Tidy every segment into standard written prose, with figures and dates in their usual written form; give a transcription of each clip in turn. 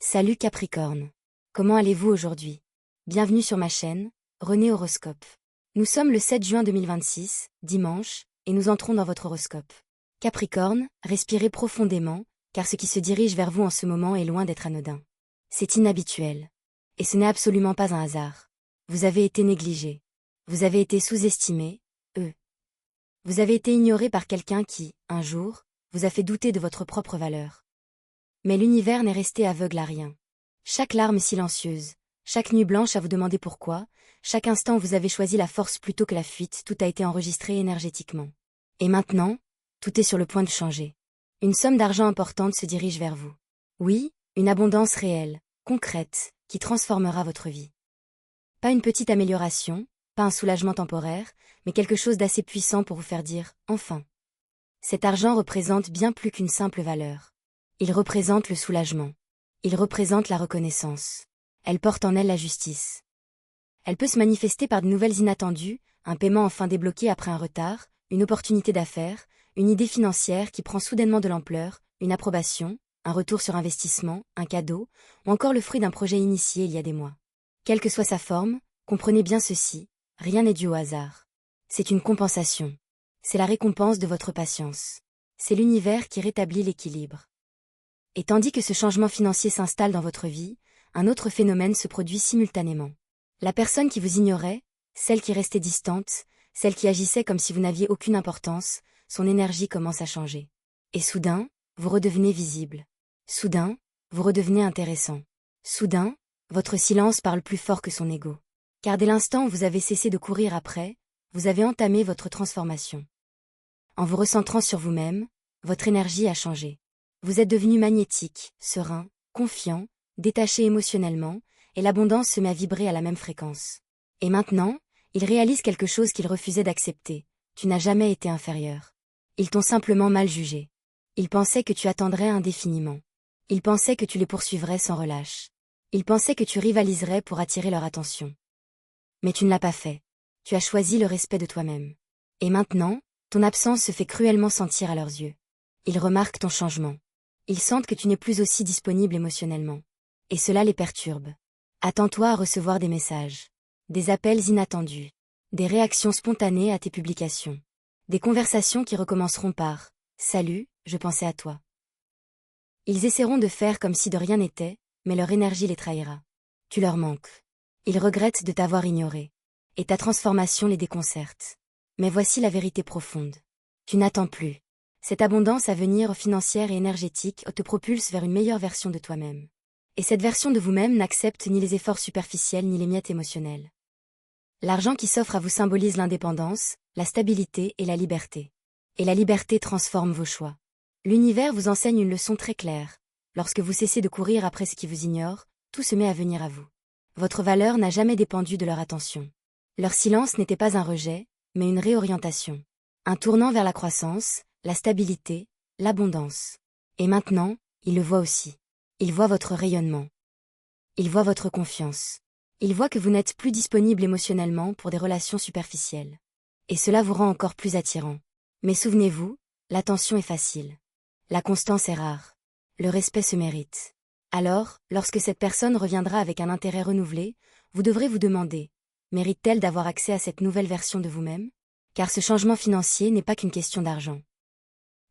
Salut Capricorne. Comment allez-vous aujourd'hui? Bienvenue sur ma chaîne, René Horoscope. Nous sommes le 7 juin 2026, dimanche, et nous entrons dans votre horoscope. Capricorne, respirez profondément, car ce qui se dirige vers vous en ce moment est loin d'être anodin. C'est inhabituel. Et ce n'est absolument pas un hasard. Vous avez été négligé. Vous avez été sous-estimé, Vous avez été ignoré par quelqu'un qui, un jour, vous a fait douter de votre propre valeur. Mais l'univers n'est resté aveugle à rien. Chaque larme silencieuse, chaque nuit blanche à vous demander pourquoi, chaque instant où vous avez choisi la force plutôt que la fuite, tout a été enregistré énergétiquement. Et maintenant, tout est sur le point de changer. Une somme d'argent importante se dirige vers vous. Oui, une abondance réelle, concrète, qui transformera votre vie. Pas une petite amélioration, pas un soulagement temporaire, mais quelque chose d'assez puissant pour vous faire dire « enfin ». Cet argent représente bien plus qu'une simple valeur. Il représente le soulagement. Il représente la reconnaissance. Elle porte en elle la justice. Elle peut se manifester par de nouvelles inattendues, un paiement enfin débloqué après un retard, une opportunité d'affaires, une idée financière qui prend soudainement de l'ampleur, une approbation, un retour sur investissement, un cadeau, ou encore le fruit d'un projet initié il y a des mois. Quelle que soit sa forme, comprenez bien ceci, rien n'est dû au hasard. C'est une compensation. C'est la récompense de votre patience. C'est l'univers qui rétablit l'équilibre. Et tandis que ce changement financier s'installe dans votre vie, un autre phénomène se produit simultanément. La personne qui vous ignorait, celle qui restait distante, celle qui agissait comme si vous n'aviez aucune importance, son énergie commence à changer. Et soudain, vous redevenez visible. Soudain, vous redevenez intéressant. Soudain, votre silence parle plus fort que son ego. Car dès l'instant où vous avez cessé de courir après, vous avez entamé votre transformation. En vous recentrant sur vous-même, votre énergie a changé. Vous êtes devenu magnétique, serein, confiant, détaché émotionnellement, et l'abondance se met à vibrer à la même fréquence. Et maintenant, il réalise quelque chose qu'il refusait d'accepter. Tu n'as jamais été inférieur. Ils t'ont simplement mal jugé. Ils pensaient que tu attendrais indéfiniment. Ils pensaient que tu les poursuivrais sans relâche. Ils pensaient que tu rivaliserais pour attirer leur attention. Mais tu ne l'as pas fait. Tu as choisi le respect de toi-même. Et maintenant, ton absence se fait cruellement sentir à leurs yeux. Ils remarquent ton changement. Ils sentent que tu n'es plus aussi disponible émotionnellement. Et cela les perturbe. Attends-toi à recevoir des messages, des appels inattendus, des réactions spontanées à tes publications, des conversations qui recommenceront par « Salut, je pensais à toi ». Ils essaieront de faire comme si de rien n'était, mais leur énergie les trahira. Tu leur manques. Ils regrettent de t'avoir ignoré. Et ta transformation les déconcerte. Mais voici la vérité profonde. Tu n'attends plus. Cette abondance à venir financière et énergétique te propulse vers une meilleure version de toi-même. Et cette version de vous-même n'accepte ni les efforts superficiels ni les miettes émotionnelles. L'argent qui s'offre à vous symbolise l'indépendance, la stabilité et la liberté. Et la liberté transforme vos choix. L'univers vous enseigne une leçon très claire. Lorsque vous cessez de courir après ce qui vous ignore, tout se met à venir à vous. Votre valeur n'a jamais dépendu de leur attention. Leur silence n'était pas un rejet, mais une réorientation. Un tournant vers la croissance, la stabilité, l'abondance. Et maintenant, il le voit aussi. Il voit votre rayonnement. Il voit votre confiance. Il voit que vous n'êtes plus disponible émotionnellement pour des relations superficielles. Et cela vous rend encore plus attirant. Mais souvenez-vous, l'attention est facile. La constance est rare. Le respect se mérite. Alors, lorsque cette personne reviendra avec un intérêt renouvelé, vous devrez vous demander, mérite-t-elle d'avoir accès à cette nouvelle version de vous-même? Car ce changement financier n'est pas qu'une question d'argent.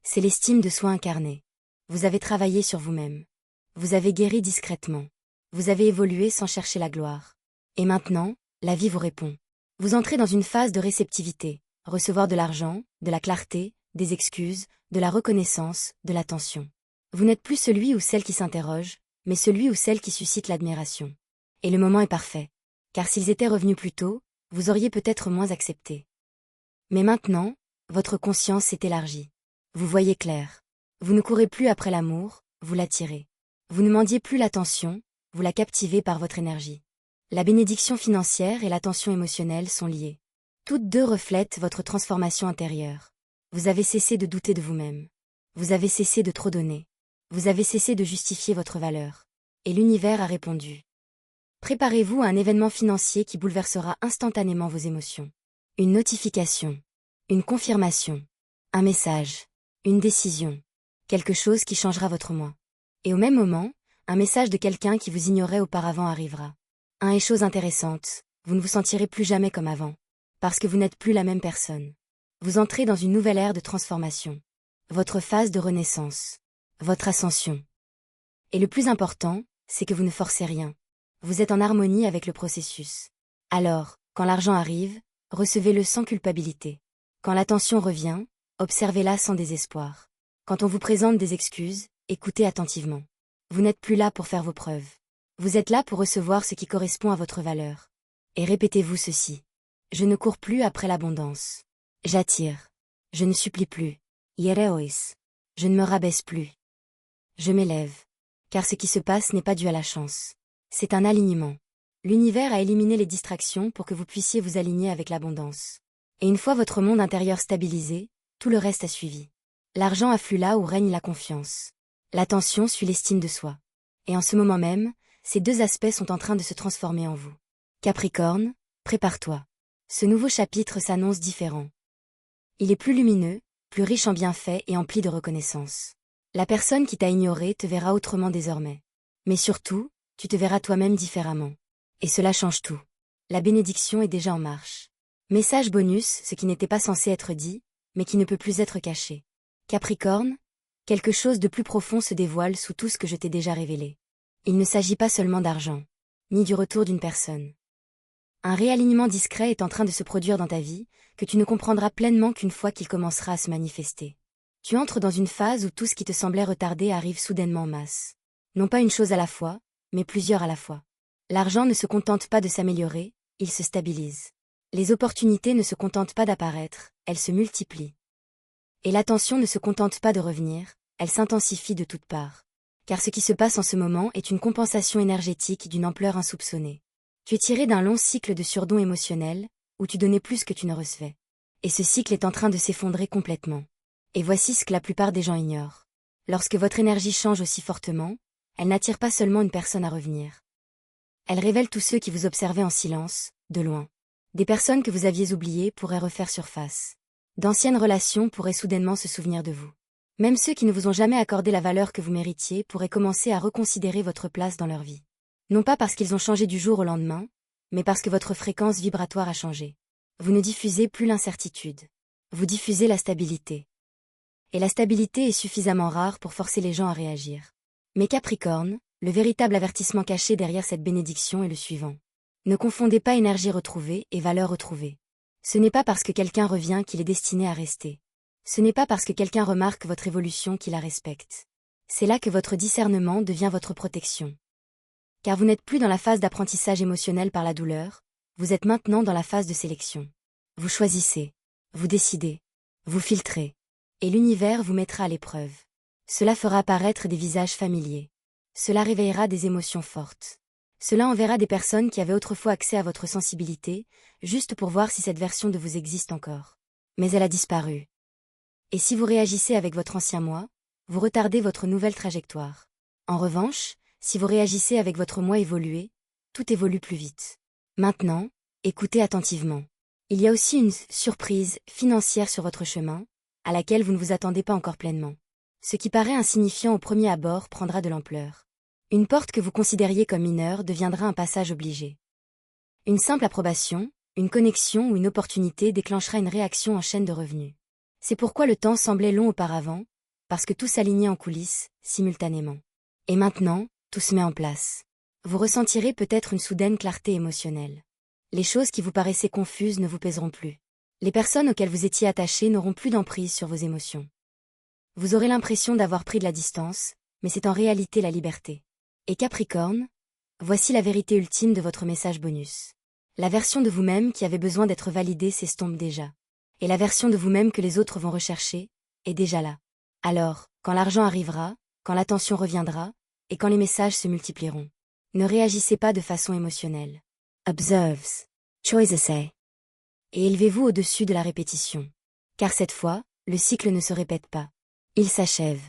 C'est l'estime de soi incarnée. Vous avez travaillé sur vous-même. Vous avez guéri discrètement. Vous avez évolué sans chercher la gloire. Et maintenant, la vie vous répond. Vous entrez dans une phase de réceptivité, recevoir de l'argent, de la clarté, des excuses, de la reconnaissance, de l'attention. Vous n'êtes plus celui ou celle qui s'interroge, mais celui ou celle qui suscite l'admiration. Et le moment est parfait. Car s'ils étaient revenus plus tôt, vous auriez peut-être moins accepté. Mais maintenant, votre conscience s'est élargie. Vous voyez clair. Vous ne courez plus après l'amour, vous l'attirez. Vous ne mendiez plus l'attention, vous la captivez par votre énergie. La bénédiction financière et l'attention émotionnelle sont liées. Toutes deux reflètent votre transformation intérieure. Vous avez cessé de douter de vous-même. Vous avez cessé de trop donner. Vous avez cessé de justifier votre valeur. Et l'univers a répondu. Préparez-vous à un événement financier qui bouleversera instantanément vos émotions. Une notification. Une confirmation. Un message. Une décision. Quelque chose qui changera votre moi. Et au même moment, Un message de quelqu'un qui vous ignorait auparavant arrivera. Et chose intéressante, vous ne vous sentirez plus jamais comme avant. Parce que vous n'êtes plus la même personne. Vous entrez dans une nouvelle ère de transformation. Votre phase de renaissance. Votre ascension. Et le plus important, c'est que vous ne forcez rien. Vous êtes en harmonie avec le processus. Alors, quand l'argent arrive, recevez-le sans culpabilité. Quand l'attention revient, observez-la sans désespoir. Quand on vous présente des excuses, écoutez attentivement. Vous n'êtes plus là pour faire vos preuves. Vous êtes là pour recevoir ce qui correspond à votre valeur. Et répétez-vous ceci. Je ne cours plus après l'abondance. J'attire. Je ne supplie plus. Yereois. Je ne me rabaisse plus. Je m'élève. Car ce qui se passe n'est pas dû à la chance. C'est un alignement. L'univers a éliminé les distractions pour que vous puissiez vous aligner avec l'abondance. Et une fois votre monde intérieur stabilisé, tout le reste a suivi. L'argent afflue là où règne la confiance. L'attention suit l'estime de soi. Et en ce moment même, ces deux aspects sont en train de se transformer en vous. Capricorne, prépare-toi. Ce nouveau chapitre s'annonce différent. Il est plus lumineux, plus riche en bienfaits et empli de reconnaissance. La personne qui t'a ignoré te verra autrement désormais. Mais surtout, tu te verras toi-même différemment. Et cela change tout. La bénédiction est déjà en marche. Message bonus, ce qui n'était pas censé être dit, mais qui ne peut plus être caché. Capricorne, quelque chose de plus profond se dévoile sous tout ce que je t'ai déjà révélé. Il ne s'agit pas seulement d'argent, ni du retour d'une personne. Un réalignement discret est en train de se produire dans ta vie, que tu ne comprendras pleinement qu'une fois qu'il commencera à se manifester. Tu entres dans une phase où tout ce qui te semblait retardé arrive soudainement en masse. Non pas une chose à la fois, mais plusieurs à la fois. L'argent ne se contente pas de s'améliorer, il se stabilise. Les opportunités ne se contentent pas d'apparaître, elles se multiplient. Et l'attention ne se contente pas de revenir, elle s'intensifie de toutes parts. Car ce qui se passe en ce moment est une compensation énergétique d'une ampleur insoupçonnée. Tu es tiré d'un long cycle de surdon émotionnel, où tu donnais plus que tu ne recevais. Et ce cycle est en train de s'effondrer complètement. Et voici ce que la plupart des gens ignorent. Lorsque votre énergie change aussi fortement, elle n'attire pas seulement une personne à revenir. Elle révèle tous ceux qui vous observaient en silence, de loin. Des personnes que vous aviez oubliées pourraient refaire surface. D'anciennes relations pourraient soudainement se souvenir de vous. Même ceux qui ne vous ont jamais accordé la valeur que vous méritiez pourraient commencer à reconsidérer votre place dans leur vie. Non pas parce qu'ils ont changé du jour au lendemain, mais parce que votre fréquence vibratoire a changé. Vous ne diffusez plus l'incertitude. Vous diffusez la stabilité. Et la stabilité est suffisamment rare pour forcer les gens à réagir. Mais Capricorne, le véritable avertissement caché derrière cette bénédiction est le suivant. Ne confondez pas énergie retrouvée et valeur retrouvée. Ce n'est pas parce que quelqu'un revient qu'il est destiné à rester. Ce n'est pas parce que quelqu'un remarque votre évolution qu'il la respecte. C'est là que votre discernement devient votre protection. Car vous n'êtes plus dans la phase d'apprentissage émotionnel par la douleur, vous êtes maintenant dans la phase de sélection. Vous choisissez, vous décidez, vous filtrez. Et l'univers vous mettra à l'épreuve. Cela fera apparaître des visages familiers. Cela réveillera des émotions fortes. Cela enverra des personnes qui avaient autrefois accès à votre sensibilité, juste pour voir si cette version de vous existe encore. Mais elle a disparu. Et si vous réagissez avec votre ancien moi, vous retardez votre nouvelle trajectoire. En revanche, si vous réagissez avec votre moi évolué, tout évolue plus vite. Maintenant, écoutez attentivement. Il y a aussi une surprise financière sur votre chemin, à laquelle vous ne vous attendez pas encore pleinement. Ce qui paraît insignifiant au premier abord prendra de l'ampleur. Une porte que vous considériez comme mineure deviendra un passage obligé. Une simple approbation, une connexion ou une opportunité déclenchera une réaction en chaîne de revenus. C'est pourquoi le temps semblait long auparavant, parce que tout s'alignait en coulisses, simultanément. Et maintenant, tout se met en place. Vous ressentirez peut-être une soudaine clarté émotionnelle. Les choses qui vous paraissaient confuses ne vous pèseront plus. Les personnes auxquelles vous étiez attachés n'auront plus d'emprise sur vos émotions. Vous aurez l'impression d'avoir pris de la distance, mais c'est en réalité la liberté. Et Capricorne, voici la vérité ultime de votre message bonus. La version de vous-même qui avait besoin d'être validée s'estompe déjà. Et la version de vous-même que les autres vont rechercher, est déjà là. Alors, quand l'argent arrivera, quand l'attention reviendra, et quand les messages se multiplieront, ne réagissez pas de façon émotionnelle. Observes. Choisissez. Et élevez-vous au-dessus de la répétition. Car cette fois, le cycle ne se répète pas. Il s'achève.